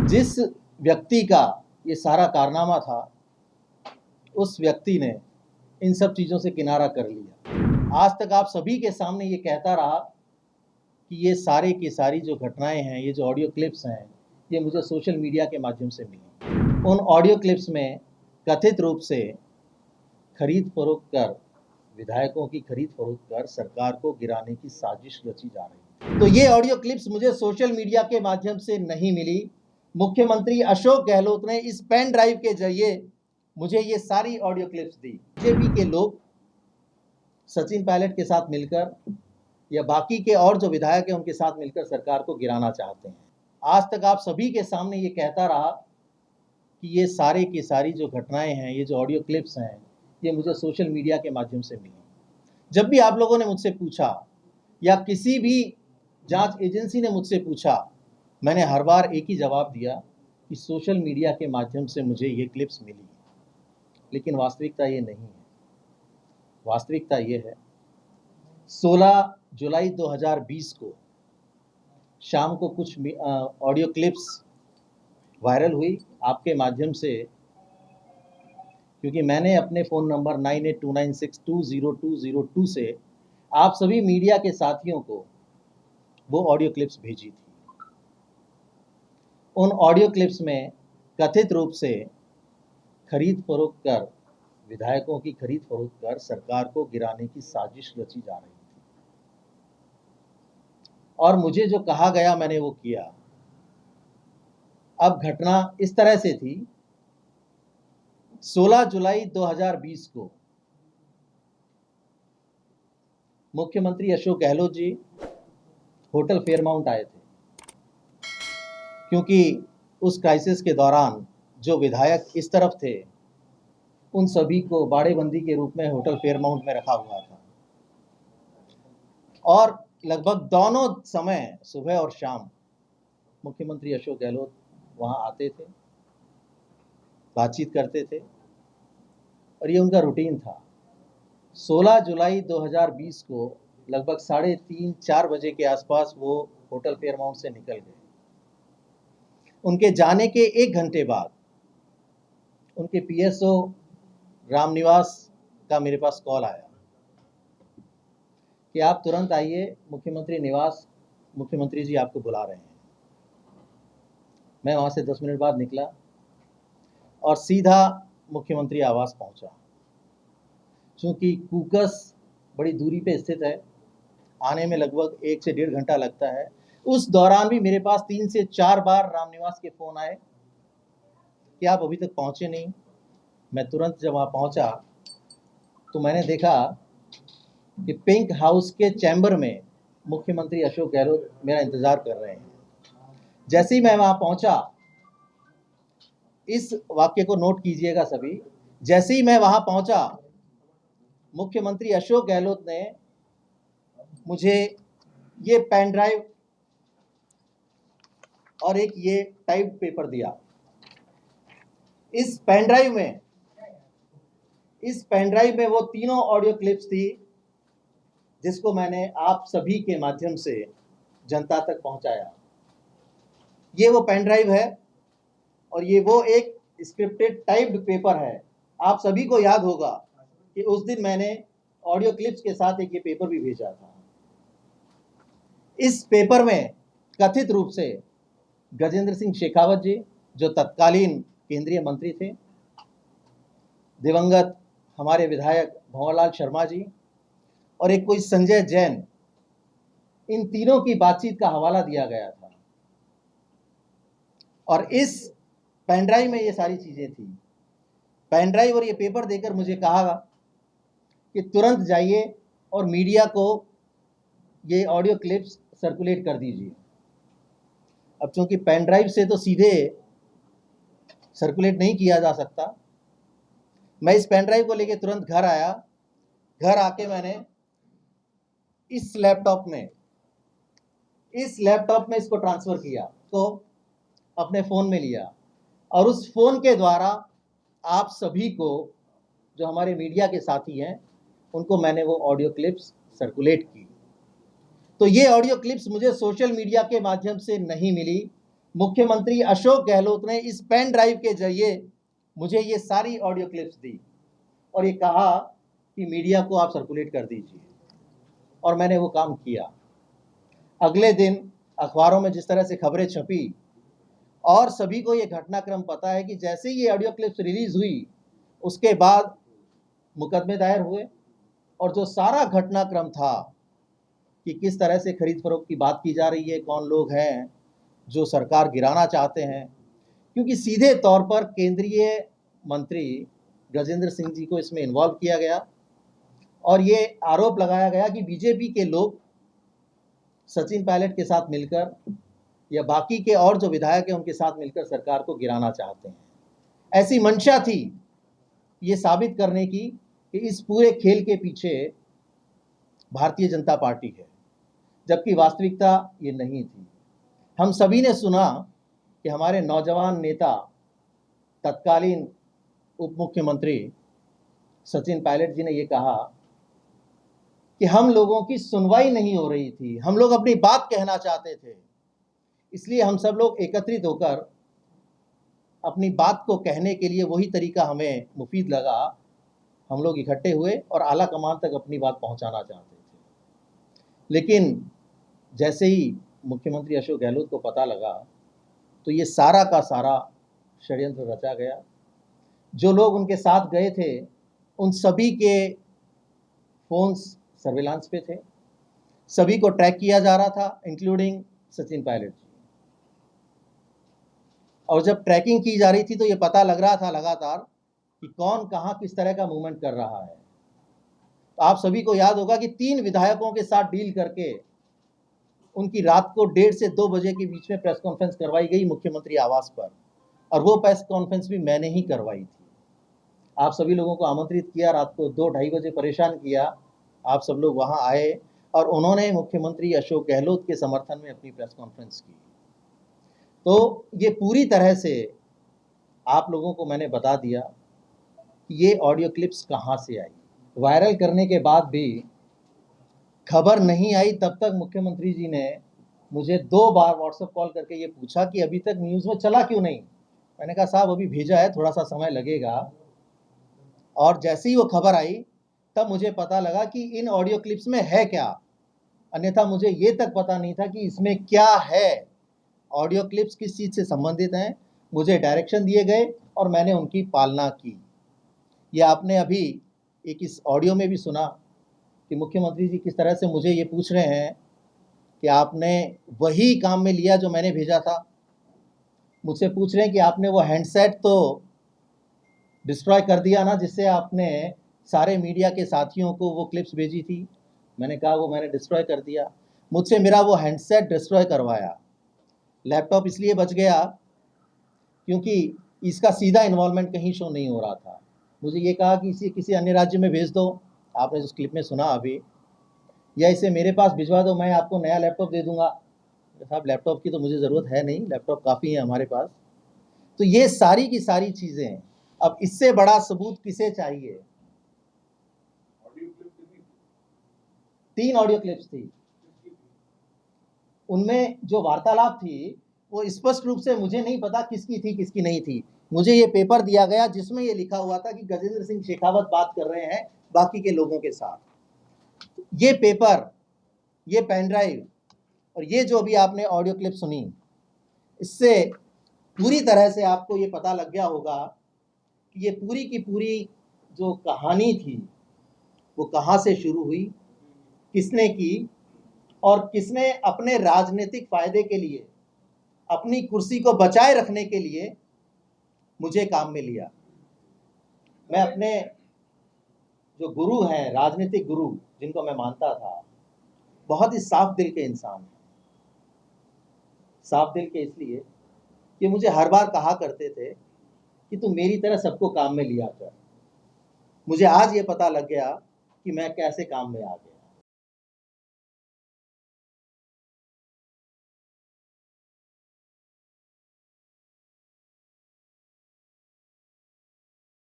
जिस व्यक्ति का ये सारा कारनामा था, उस व्यक्ति ने इन सब चीज़ों से किनारा कर लिया। आज तक आप सभी के सामने ये कहता रहा कि ये सारे की सारी जो घटनाएं हैं, ये जो ऑडियो क्लिप्स हैं, ये मुझे सोशल मीडिया के माध्यम से मिली। उन ऑडियो क्लिप्स में कथित रूप से खरीद फरोख्त कर, विधायकों की खरीद फरोख्त कर सरकार को गिराने की साजिश रची जा रही है। तो ये ऑडियो क्लिप्स मुझे सोशल मीडिया के माध्यम से नहीं मिली। मुख्यमंत्री अशोक गहलोत ने इस पेन ड्राइव के जरिए मुझे ये सारी ऑडियो क्लिप्स दी। बीजेपी के लोग सचिन पायलट के साथ मिलकर या बाकी के और जो विधायक हैं उनके साथ मिलकर सरकार को गिराना चाहते हैं। आज तक आप सभी के सामने ये कहता रहा कि ये सारे की सारी जो घटनाएं हैं, ये जो ऑडियो क्लिप्स हैं, ये मुझे सोशल मीडिया के माध्यम से मिली। जब भी आप लोगों ने मुझसे पूछा या किसी भी जांच एजेंसी ने मुझसे पूछा, मैंने हर बार एक ही जवाब दिया कि सोशल मीडिया के माध्यम से मुझे ये क्लिप्स मिली। लेकिन वास्तविकता ये नहीं है। वास्तविकता ये है, 16 जुलाई 2020 को शाम को कुछ ऑडियो क्लिप्स वायरल हुई आपके माध्यम से, क्योंकि मैंने अपने फ़ोन नंबर 9829620202 से आप सभी मीडिया के साथियों को वो ऑडियो क्लिप्स भेजी थी। उन ऑडियो क्लिप्स में कथित रूप से खरीद फरोख्त कर, विधायकों की खरीद फरोख्त कर सरकार को गिराने की साजिश रची जा रही थी। और मुझे जो कहा गया मैंने वो किया। अब घटना इस तरह से थी, 16 जुलाई 2020 को मुख्यमंत्री अशोक गहलोत जी होटल फेयरमाउंट आए थे, क्योंकि उस क्राइसिस के दौरान जो विधायक इस तरफ थे उन सभी को बाड़ेबंदी के रूप में होटल फेयरमाउंट में रखा हुआ था। और लगभग दोनों समय, सुबह और शाम, मुख्यमंत्री अशोक गहलोत वहां आते थे, बातचीत करते थे और ये उनका रूटीन था। 16 जुलाई 2020 को लगभग 3:30-4 बजे के आसपास वो होटल फेयरमाउंट से निकल गए। उनके जाने के 1 घंटे बाद उनके पीएसओ रामनिवास का मेरे पास कॉल आया कि आप तुरंत आइए मुख्यमंत्री निवास, मुख्यमंत्री जी आपको बुला रहे हैं। मैं वहाँ से 10 मिनट बाद निकला और सीधा मुख्यमंत्री आवास पहुँचा। चूँकि कूकस बड़ी दूरी पे स्थित है, आने में लगभग 1 से 1.5 घंटा लगता है। उस दौरान भी मेरे पास 3 से 4 बार रामनिवास के फ़ोन आए कि आप अभी तक पहुँचे नहीं। मैं तुरंत जब वहाँ पहुँचा तो मैंने देखा कि पिंक हाउस के चैम्बर में मुख्यमंत्री अशोक गहलोत मेरा इंतज़ार कर रहे हैं। जैसे ही मैं वहाँ पहुँचा, इस वाक्य को नोट कीजिएगा सभी, जैसे ही मैं वहाँ पहुँचा, मुख्यमंत्री अशोक गहलोत ने मुझे ये पेन ड्राइव और एक ये टाइप पेपर दिया। इस पेन ड्राइव में वो तीनों ऑडियो क्लिप्स थी जिसको मैंने आप सभी के माध्यम से जनता तक पहुंचाया। ये वो पेन ड्राइव है और ये वो एक स्क्रिप्टेड टाइप्ड पेपर है। आप सभी को याद होगा कि उस दिन मैंने ऑडियो क्लिप्स के साथ एक ये पेपर भी भेजा था। इस पेपर में कथित रूप से गजेंद्र सिंह शेखावत जी, जो तत्कालीन केंद्रीय मंत्री थे, दिवंगत हमारे विधायक भंवरलाल शर्मा जी और एक कोई संजय जैन, इन तीनों की बातचीत का हवाला दिया गया था। और इस पेन ड्राइव में ये सारी चीज़ें थी। पेन ड्राइव और ये पेपर देकर मुझे कहा कि तुरंत जाइए और मीडिया को ये ऑडियो क्लिप्स सर्कुलेट कर दीजिए। अब चूंकि पेन ड्राइव से तो सीधे सर्कुलेट नहीं किया जा सकता, मैं इस पेन ड्राइव को लेके तुरंत घर आया। घर आके मैंने इस लैपटॉप में इसको ट्रांसफ़र किया, तो अपने फ़ोन में लिया और उस फ़ोन के द्वारा आप सभी को, जो हमारे मीडिया के साथी हैं, उनको मैंने वो ऑडियो क्लिप्स सर्कुलेट की। तो ये ऑडियो क्लिप्स मुझे सोशल मीडिया के माध्यम से नहीं मिली। मुख्यमंत्री अशोक गहलोत ने इस पेन ड्राइव के जरिए मुझे ये सारी ऑडियो क्लिप्स दी और ये कहा कि मीडिया को आप सर्कुलेट कर दीजिए, और मैंने वो काम किया। अगले दिन अखबारों में जिस तरह से खबरें छपी, और सभी को ये घटनाक्रम पता है कि जैसे ही ये ऑडियो क्लिप्स रिलीज हुई उसके बाद मुकदमे दायर हुए, और जो सारा घटनाक्रम था कि किस तरह से खरीद फरोख्त की बात की जा रही है, कौन लोग हैं जो सरकार गिराना चाहते हैं, क्योंकि सीधे तौर पर केंद्रीय मंत्री गजेंद्र सिंह जी को इसमें इन्वॉल्व किया गया और ये आरोप लगाया गया कि बीजेपी के लोग सचिन पायलट के साथ मिलकर या बाकी के और जो विधायक हैं उनके साथ मिलकर सरकार को गिराना चाहते हैं। ऐसी मंशा थी ये साबित करने की कि इस पूरे खेल के पीछे भारतीय जनता पार्टी है, जबकि वास्तविकता ये नहीं थी। हम सभी ने सुना कि हमारे नौजवान नेता तत्कालीन उप मुख्यमंत्री सचिन पायलट जी ने ये कहा कि हम लोगों की सुनवाई नहीं हो रही थी, हम लोग अपनी बात कहना चाहते थे, इसलिए हम सब लोग एकत्रित होकर अपनी बात को कहने के लिए वही तरीका हमें मुफीद लगा, हम लोग इकट्ठे हुए और आला कमान तक अपनी बात पहुंचाना चाहते थे। लेकिन जैसे ही मुख्यमंत्री अशोक गहलोत को पता लगा तो ये सारा का सारा षड्यंत्र रचा गया। जो लोग उनके साथ गए थे उन सभी के फोन्स सर्विलांस पे थे, सभी को ट्रैक किया जा रहा था, इंक्लूडिंग सचिन पायलट जी। और जब ट्रैकिंग की जा रही थी तो ये पता लग रहा था लगातार कि कौन कहां किस तरह का मूवमेंट कर रहा है। तो आप सभी को याद होगा कि 3 विधायकों के साथ डील करके उनकी रात को 1:30 से 2 बजे के बीच में प्रेस कॉन्फ्रेंस करवाई गई मुख्यमंत्री आवास पर, और वो प्रेस कॉन्फ्रेंस भी मैंने ही करवाई थी। आप सभी लोगों को आमंत्रित किया, रात को 2-2:30 बजे परेशान किया, आप सब लोग वहां आए और उन्होंने मुख्यमंत्री अशोक गहलोत के समर्थन में अपनी प्रेस कॉन्फ्रेंस की। तो ये पूरी तरह से आप लोगों को मैंने बता दिया कि ये ऑडियो क्लिप्स कहाँ से आई। वायरल करने के बाद भी खबर नहीं आई, तब तक मुख्यमंत्री जी ने मुझे 2 बार व्हाट्सएप कॉल करके ये पूछा कि अभी तक न्यूज़ में चला क्यों नहीं। मैंने कहा साहब अभी भेजा है, थोड़ा सा समय लगेगा। और जैसे ही वो खबर आई तब मुझे पता लगा कि इन ऑडियो क्लिप्स में है क्या, अन्यथा मुझे ये तक पता नहीं था कि इसमें क्या है, ऑडियो क्लिप्स किस चीज़ से संबंधित हैं। मुझे डायरेक्शन दिए गए और मैंने उनकी पालना की। ये आपने अभी एक इस ऑडियो में भी सुना कि मुख्यमंत्री जी किस तरह से मुझे ये पूछ रहे हैं कि आपने वही काम में लिया जो मैंने भेजा था। मुझसे पूछ रहे हैं कि आपने वो हैंडसेट तो डिस्ट्रॉय कर दिया ना, जिससे आपने सारे मीडिया के साथियों को वो क्लिप्स भेजी थी। मैंने कहा वो मैंने डिस्ट्रॉय कर दिया। मुझसे मेरा वो हैंडसेट डिस्ट्रॉय करवाया। लैपटॉप इसलिए बच गया क्योंकि इसका सीधा इन्वॉल्वमेंट कहीं शो नहीं हो रहा था। मुझे ये कहा कि इसे किसी अन्य राज्य में भेज दो, आपने जिस क्लिप में सुना अभी, या इसे मेरे पास भिजवा दो, मैं आपको नया लैपटॉप दे दूंगा। साहब लैपटॉप की तो मुझे ज़रूरत है नहीं, लैपटॉप काफ़ी है हमारे पास। तो ये सारी की सारी चीज़ें, अब इससे बड़ा सबूत किसे चाहिए। 3 ऑडियो क्लिप्स थी, उनमें जो वार्तालाप थी वो स्पष्ट रूप से मुझे नहीं पता किसकी थी किसकी नहीं थी। मुझे ये पेपर दिया गया जिसमें ये लिखा हुआ था कि गजेंद्र सिंह शेखावत बात कर रहे हैं बाकी के लोगों के साथ। ये पेपर, ये पेन ड्राइव और ये जो भी आपने ऑडियो क्लिप सुनी, इससे पूरी तरह से आपको ये पता लग गया होगा कि ये पूरी की पूरी जो कहानी थी वो कहाँ से शुरू हुई, किसने की, और किसने अपने राजनीतिक फायदे के लिए, अपनी कुर्सी को बचाए रखने के लिए मुझे काम में लिया। मैं अपने जो गुरु हैं, राजनीतिक गुरु जिनको मैं मानता था, बहुत ही साफ दिल के इंसान हैं। साफ दिल के इसलिए कि मुझे हर बार कहा करते थे कि तू मेरी तरह सबको काम में लिया कर। मुझे आज ये पता लग गया कि मैं कैसे काम में आ गया।